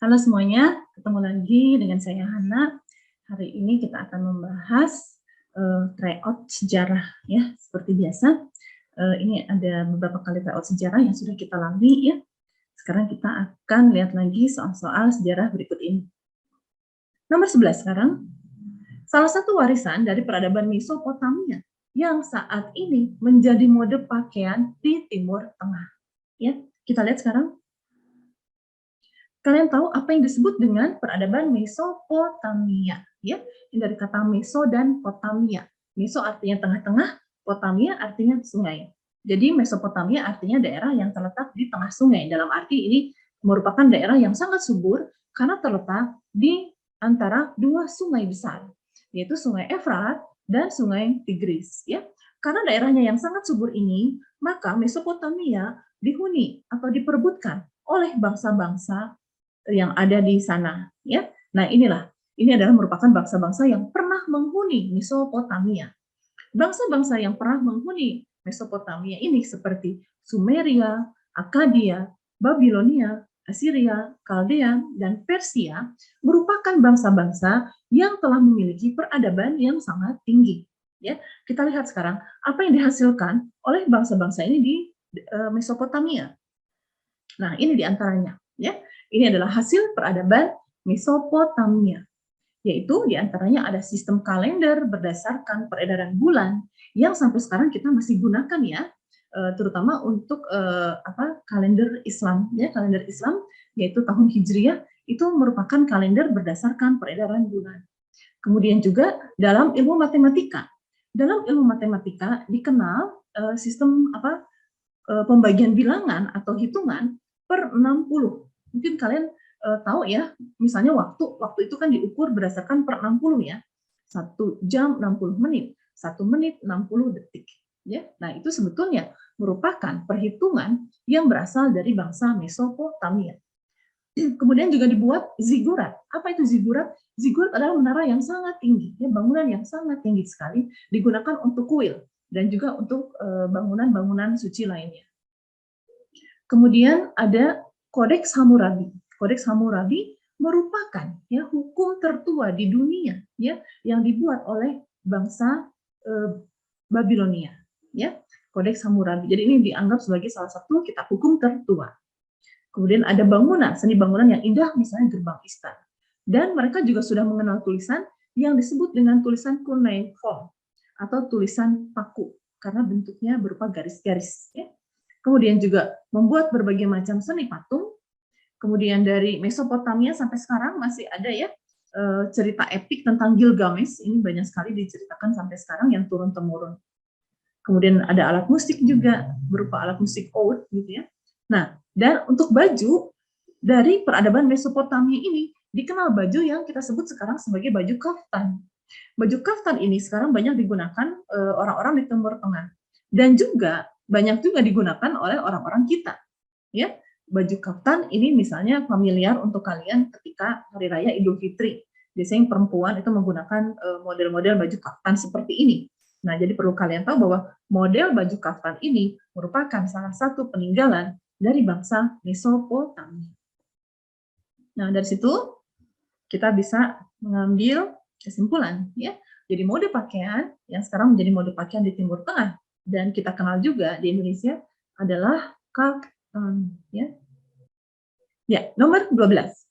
Halo semuanya, ketemu lagi dengan saya Hana. Hari ini kita akan membahas tryout sejarah ya, seperti biasa. Ini ada beberapa kali tryout sejarah yang sudah kita lalui ya. Sekarang kita akan lihat lagi soal-soal sejarah berikut ini. Nomor 11 sekarang. Salah satu warisan dari peradaban Mesopotamia yang saat ini menjadi mode pakaian di Timur Tengah. Ya, kita lihat sekarang. Kalian tahu apa yang disebut dengan peradaban Mesopotamia, ya? Ini dari kata meso dan potamia. Meso artinya tengah-tengah, potamia artinya sungai. Jadi Mesopotamia artinya daerah yang terletak di tengah sungai. Dalam arti ini merupakan daerah yang sangat subur karena terletak di antara dua sungai besar, yaitu Sungai Efrat dan Sungai Tigris, ya. Karena daerahnya yang sangat subur ini, maka Mesopotamia dihuni atau diperebutkan oleh bangsa-bangsa yang ada di sana, ya. Nah, ini adalah merupakan bangsa-bangsa yang pernah menghuni Mesopotamia. Bangsa-bangsa yang pernah menghuni Mesopotamia ini seperti Sumeria, Akadia, Babilonia, Assyria, Kaldea, dan Persia merupakan bangsa-bangsa yang telah memiliki peradaban yang sangat tinggi. Ya, kita lihat sekarang apa yang dihasilkan oleh bangsa-bangsa ini di Mesopotamia. Nah, ini diantaranya, ya. Ini adalah hasil peradaban Mesopotamia, yaitu diantaranya ada sistem kalender berdasarkan peredaran bulan yang sampai sekarang kita masih gunakan ya, terutama untuk kalender Islam, ya, kalender Islam yaitu tahun Hijriah itu merupakan kalender berdasarkan peredaran bulan. Kemudian juga dalam ilmu matematika, dikenal sistem pembagian bilangan atau hitungan per 60. Mungkin kalian tahu ya, misalnya waktu itu kan diukur berdasarkan per 60 ya. 1 jam 60 menit, 1 menit 60 detik. Ya, nah itu sebetulnya merupakan perhitungan yang berasal dari bangsa Mesopotamia. Kemudian juga dibuat zigurat. Apa itu zigurat? Zigurat adalah menara yang sangat tinggi, ya, bangunan yang sangat tinggi sekali, digunakan untuk kuil dan juga untuk bangunan-bangunan suci lainnya. Kemudian ada Kodeks Hammurabi. Kodeks Hammurabi merupakan ya hukum tertua di dunia ya yang dibuat oleh bangsa Babilonia ya. Kodeks Hammurabi. Jadi ini dianggap sebagai salah satu kitab hukum tertua. Kemudian ada bangunan, seni bangunan yang indah misalnya gerbang istana. Dan mereka juga sudah mengenal tulisan yang disebut dengan tulisan cuneiform atau tulisan paku karena bentuknya berupa garis-garis ya. Kemudian juga membuat berbagai macam seni patung. Kemudian dari Mesopotamia sampai sekarang masih ada ya cerita epik tentang Gilgamesh, ini banyak sekali diceritakan sampai sekarang yang turun-temurun. Kemudian ada alat musik juga berupa alat musik oud gitu ya. Nah, dan untuk baju dari peradaban Mesopotamia ini dikenal baju yang kita sebut sekarang sebagai baju kaftan. Baju kaftan ini sekarang banyak digunakan orang-orang di Timur Tengah dan juga banyak juga digunakan oleh orang-orang kita. Ya, baju kaftan ini misalnya familiar untuk kalian ketika Hari Raya Idul Fitri. Biasanya perempuan itu menggunakan model-model baju kaftan seperti ini. Nah, jadi perlu kalian tahu bahwa model baju kaftan ini merupakan salah satu peninggalan dari bangsa Mesopotamia. Nah, dari situ kita bisa mengambil kesimpulan ya. Jadi mode pakaian yang sekarang menjadi mode pakaian di Timur Tengah dan kita kenal juga di Indonesia adalah kaftan ya. Ya, nomor 12.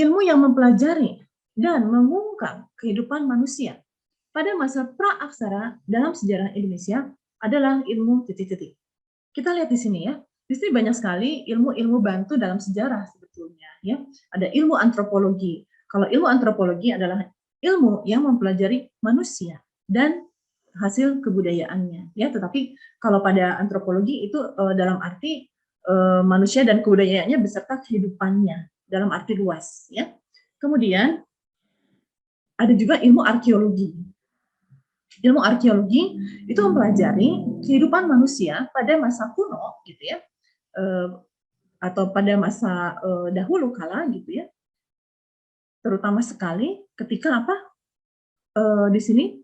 Ilmu yang mempelajari dan mengungkap kehidupan manusia pada masa praaksara dalam sejarah Indonesia adalah ilmu titik-titik. Kita lihat di sini ya. Di sini banyak sekali ilmu-ilmu bantu dalam sejarah sebetulnya ya. Ada ilmu antropologi. Kalau ilmu antropologi adalah ilmu yang mempelajari manusia dan hasil kebudayaannya ya. Tetapi kalau pada antropologi itu dalam arti manusia dan kebudayaannya beserta kehidupannya dalam arti luas ya. Kemudian ada juga ilmu arkeologi. Ilmu arkeologi itu mempelajari kehidupan manusia pada masa kuno gitu ya, atau pada masa dahulu kala gitu ya. Terutama sekali ketika di sini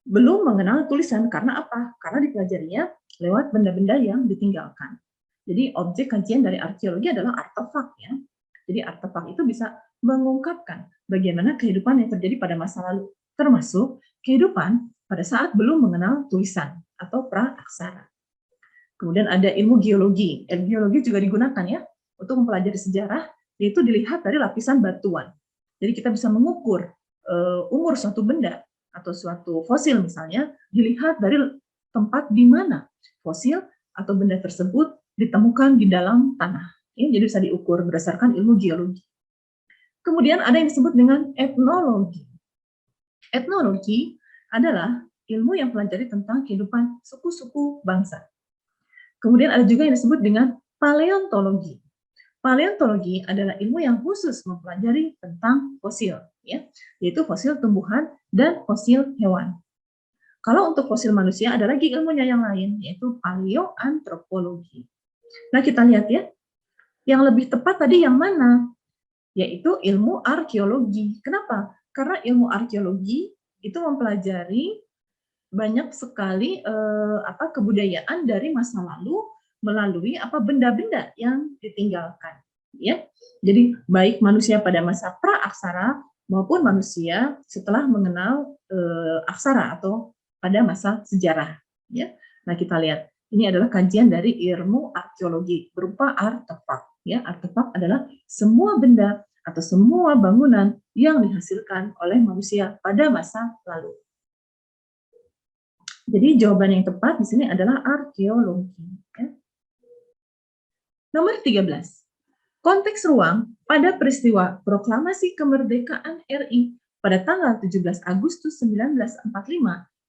belum mengenal tulisan. Karena apa? Karena dipelajarinya lewat benda-benda yang ditinggalkan. Jadi objek kajian dari arkeologi adalah artefak ya. Jadi artefak itu bisa mengungkapkan bagaimana kehidupan yang terjadi pada masa lalu, termasuk kehidupan pada saat belum mengenal tulisan atau pra-aksara. Kemudian ada ilmu geologi. Ilmu geologi juga digunakan ya untuk mempelajari sejarah, yaitu dilihat dari lapisan batuan. Jadi kita bisa mengukur umur suatu benda atau suatu fosil misalnya dilihat dari tempat di mana fosil atau benda tersebut ditemukan di dalam tanah. Ya, jadi bisa diukur berdasarkan ilmu geologi. Kemudian ada yang disebut dengan etnologi. Etnologi adalah ilmu yang pelajari tentang kehidupan suku-suku bangsa. Kemudian ada juga yang disebut dengan paleontologi. Paleontologi adalah ilmu yang khusus mempelajari tentang fosil, ya, yaitu fosil tumbuhan dan fosil hewan. Kalau untuk fosil manusia ada lagi ilmunya yang lain, yaitu paleoantropologi. Nah, kita lihat ya, yang lebih tepat tadi yang mana? Yaitu ilmu arkeologi. Kenapa? Karena ilmu arkeologi itu mempelajari banyak sekali kebudayaan dari masa lalu melalui benda-benda yang ditinggalkan, ya. Jadi baik manusia pada masa pra-aksara maupun manusia setelah mengenal aksara atau pada masa sejarah, ya. Nah, kita lihat ini adalah kajian dari ilmu arkeologi berupa artefak, ya. Artefak adalah semua benda atau semua bangunan yang dihasilkan oleh manusia pada masa lalu. Jadi jawaban yang tepat di sini adalah arkeologi. Ya. Nomor 13. Konteks ruang pada peristiwa Proklamasi Kemerdekaan RI pada tanggal 17 Agustus 1945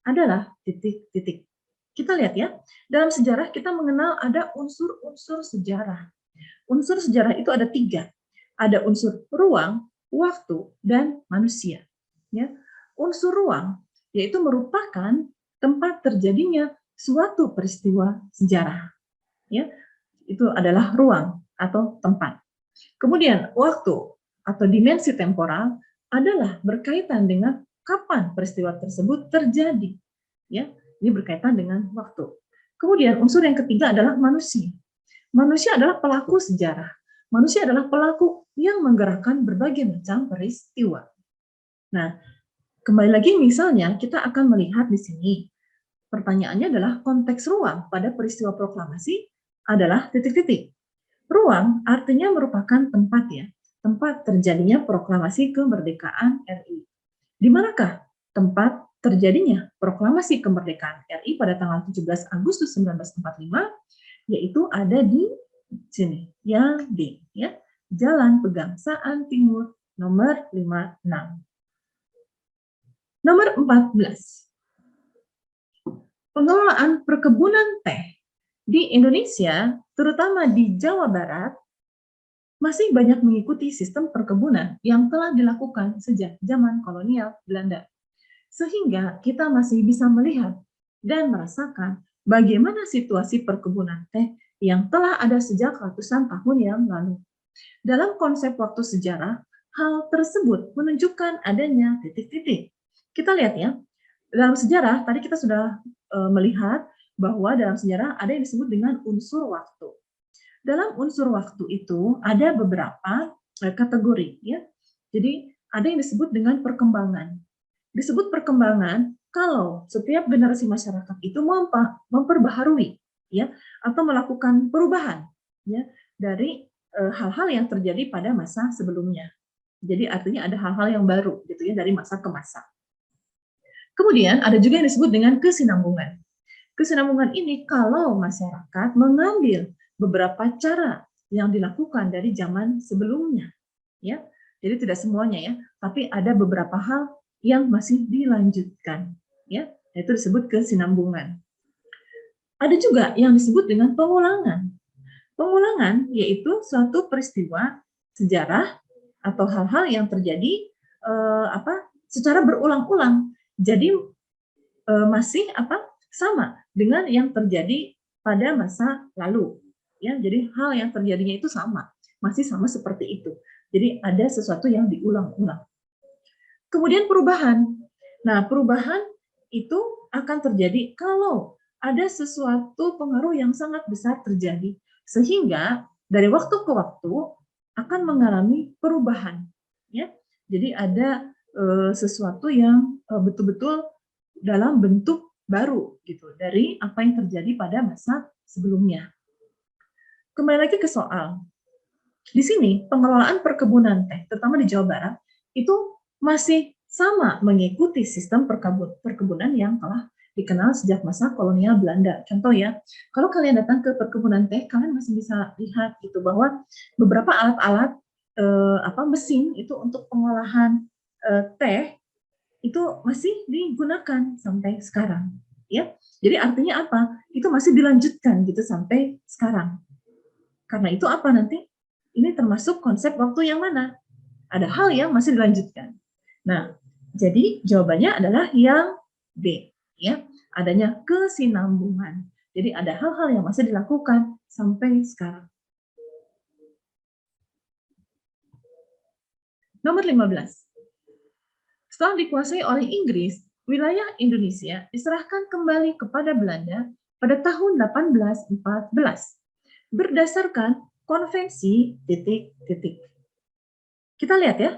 adalah titik-titik. Kita lihat ya, dalam sejarah kita mengenal ada unsur-unsur sejarah. Unsur sejarah itu ada 3. Ada unsur ruang, waktu, dan manusia. Ya. Unsur ruang yaitu merupakan tempat terjadinya suatu peristiwa sejarah. Ya, itu adalah ruang atau tempat. Kemudian waktu atau dimensi temporal adalah berkaitan dengan kapan peristiwa tersebut terjadi. Ya, ini berkaitan dengan waktu. Kemudian unsur yang ketiga adalah manusia. Manusia adalah pelaku sejarah. Manusia adalah pelaku yang menggerakkan berbagai macam peristiwa. Nah, kembali lagi misalnya kita akan melihat di sini. Pertanyaannya adalah konteks ruang pada peristiwa proklamasi adalah titik-titik. Ruang artinya merupakan tempat ya, tempat terjadinya proklamasi kemerdekaan RI. Di manakah tempat terjadinya proklamasi kemerdekaan RI pada tanggal 17 Agustus 1945? Yaitu ada di sini, yang D, ya, Jalan Pegangsaan Timur nomor 56. Nomor 14. Pengelolaan perkebunan teh di Indonesia, terutama di Jawa Barat, masih banyak mengikuti sistem perkebunan yang telah dilakukan sejak zaman kolonial Belanda. Sehingga kita masih bisa melihat dan merasakan bagaimana situasi perkebunan teh yang telah ada sejak ratusan tahun yang lalu. Dalam konsep waktu sejarah, hal tersebut menunjukkan adanya titik-titik. Kita lihat ya, dalam sejarah tadi kita sudah melihat bahwa dalam sejarah ada yang disebut dengan unsur waktu. Dalam unsur waktu itu ada beberapa kategori ya. Jadi ada yang disebut dengan perkembangan. Disebut perkembangan kalau setiap generasi masyarakat itu memperbaharui ya atau melakukan perubahan ya dari hal-hal yang terjadi pada masa sebelumnya. Jadi artinya ada hal-hal yang baru gitu ya dari masa ke masa. Kemudian ada juga yang disebut dengan kesinambungan. Kesinambungan ini kalau masyarakat mengambil beberapa cara yang dilakukan dari zaman sebelumnya, ya. Jadi tidak semuanya ya, tapi ada beberapa hal yang masih dilanjutkan, ya. Itu disebut kesinambungan. Ada juga yang disebut dengan pengulangan. Pengulangan yaitu suatu peristiwa sejarah atau hal-hal yang terjadi secara berulang-ulang. Jadi masih sama dengan yang terjadi pada masa lalu. Ya, jadi hal yang terjadinya itu sama, masih sama seperti itu. Jadi ada sesuatu yang diulang-ulang. Kemudian perubahan. Nah, perubahan itu akan terjadi kalau ada sesuatu pengaruh yang sangat besar terjadi Sehingga dari waktu ke waktu akan mengalami perubahan, ya. Jadi ada sesuatu yang betul-betul dalam bentuk baru gitu dari apa yang terjadi pada masa sebelumnya. Kembali lagi ke soal. Di sini pengelolaan perkebunan teh, terutama di Jawa Barat, itu masih sama mengikuti sistem perkebunan yang telah dikenal sejak masa kolonial Belanda. Contoh ya, kalau kalian datang ke perkebunan teh, kalian masih bisa lihat gitu bahwa beberapa alat-alat mesin itu untuk pengolahan teh itu masih digunakan sampai sekarang, ya. Jadi artinya apa? Itu masih dilanjutkan gitu sampai sekarang. Karena itu apa nanti? Ini termasuk konsep waktu yang mana? Ada hal yang masih dilanjutkan. Nah, jadi jawabannya adalah yang B, ya. Adanya kesinambungan. Jadi ada hal-hal yang masih dilakukan sampai sekarang. Nomor 15. Setelah dikuasai oleh Inggris, wilayah Indonesia diserahkan kembali kepada Belanda pada tahun 1814 berdasarkan konvensi titik-titik. Kita lihat ya,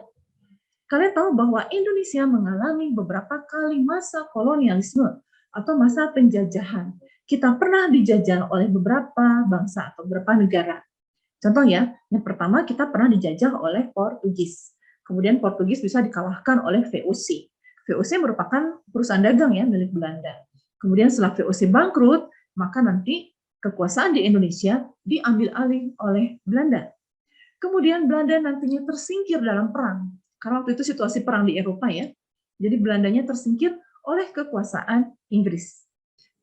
kalian tahu bahwa Indonesia mengalami beberapa kali masa kolonialisme atau masa penjajahan. Kita pernah dijajah oleh beberapa bangsa atau beberapa negara. Contoh ya, yang pertama kita pernah dijajah oleh Portugis. Kemudian Portugis bisa dikalahkan oleh VOC. VOC merupakan perusahaan dagang ya milik Belanda. Kemudian setelah VOC bangkrut, maka nanti kekuasaan di Indonesia diambil alih oleh Belanda. Kemudian Belanda nantinya tersingkir dalam perang. Karena waktu itu situasi perang di Eropa ya. Jadi Belandanya tersingkir oleh kekuasaan Inggris.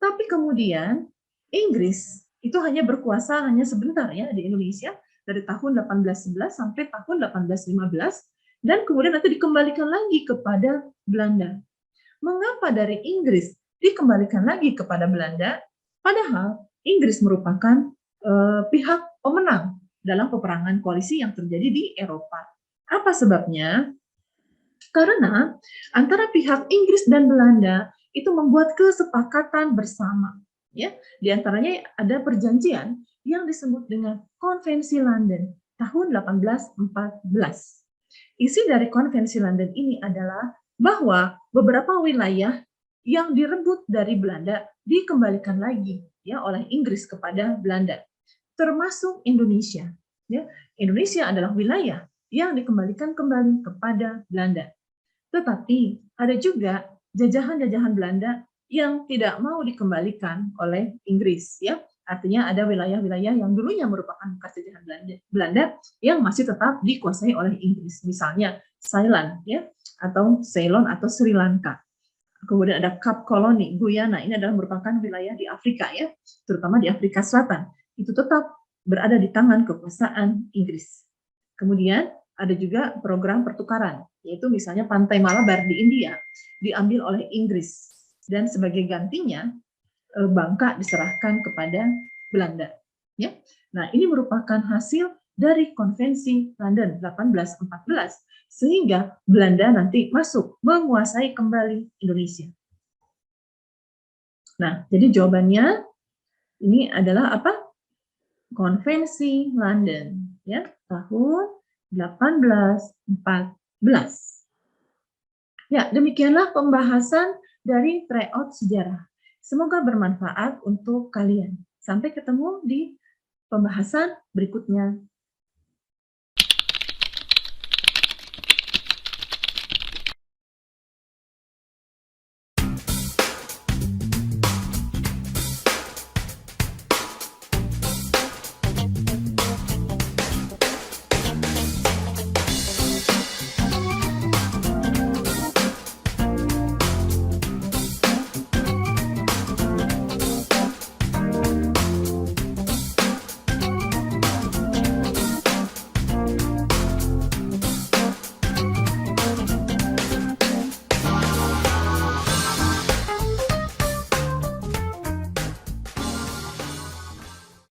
Tapi kemudian Inggris itu hanya berkuasa hanya sebentar ya di Indonesia dari tahun 1811 sampai tahun 1815 dan kemudian nanti dikembalikan lagi kepada Belanda. Mengapa dari Inggris dikembalikan lagi kepada Belanda? Padahal Inggris merupakan pihak pemenang dalam peperangan koalisi yang terjadi di Eropa. Apa sebabnya? Karena antara pihak Inggris dan Belanda itu membuat kesepakatan bersama. Ya, di antaranya ada perjanjian yang disebut dengan Konvensi London tahun 1814. Isi dari Konvensi London ini adalah bahwa beberapa wilayah yang direbut dari Belanda dikembalikan lagi ya oleh Inggris kepada Belanda, termasuk Indonesia. Ya, Indonesia adalah wilayah yang dikembalikan kembali kepada Belanda. Tetapi ada juga jajahan-jajahan Belanda yang tidak mau dikembalikan oleh Inggris, ya. Artinya ada wilayah-wilayah yang dulunya merupakan bekas jajahan Belanda yang masih tetap dikuasai oleh Inggris. Misalnya Thailand, ya, atau Ceylon atau Sri Lanka. Kemudian ada Kap Koloni, Guyana. Ini adalah merupakan wilayah di Afrika, ya, terutama di Afrika Selatan. Itu tetap berada di tangan kekuasaan Inggris. Kemudian ada juga program pertukaran, yaitu misalnya Pantai Malabar di India diambil oleh Inggris dan sebagai gantinya Bangka diserahkan kepada Belanda. Ya, nah ini merupakan hasil dari Konvensi London 1814 sehingga Belanda nanti masuk menguasai kembali Indonesia. Nah, jadi jawabannya ini adalah apa? Konvensi London ya tahun 1814. Ya, demikianlah pembahasan dari tryout sejarah. Semoga bermanfaat untuk kalian. Sampai ketemu di pembahasan berikutnya.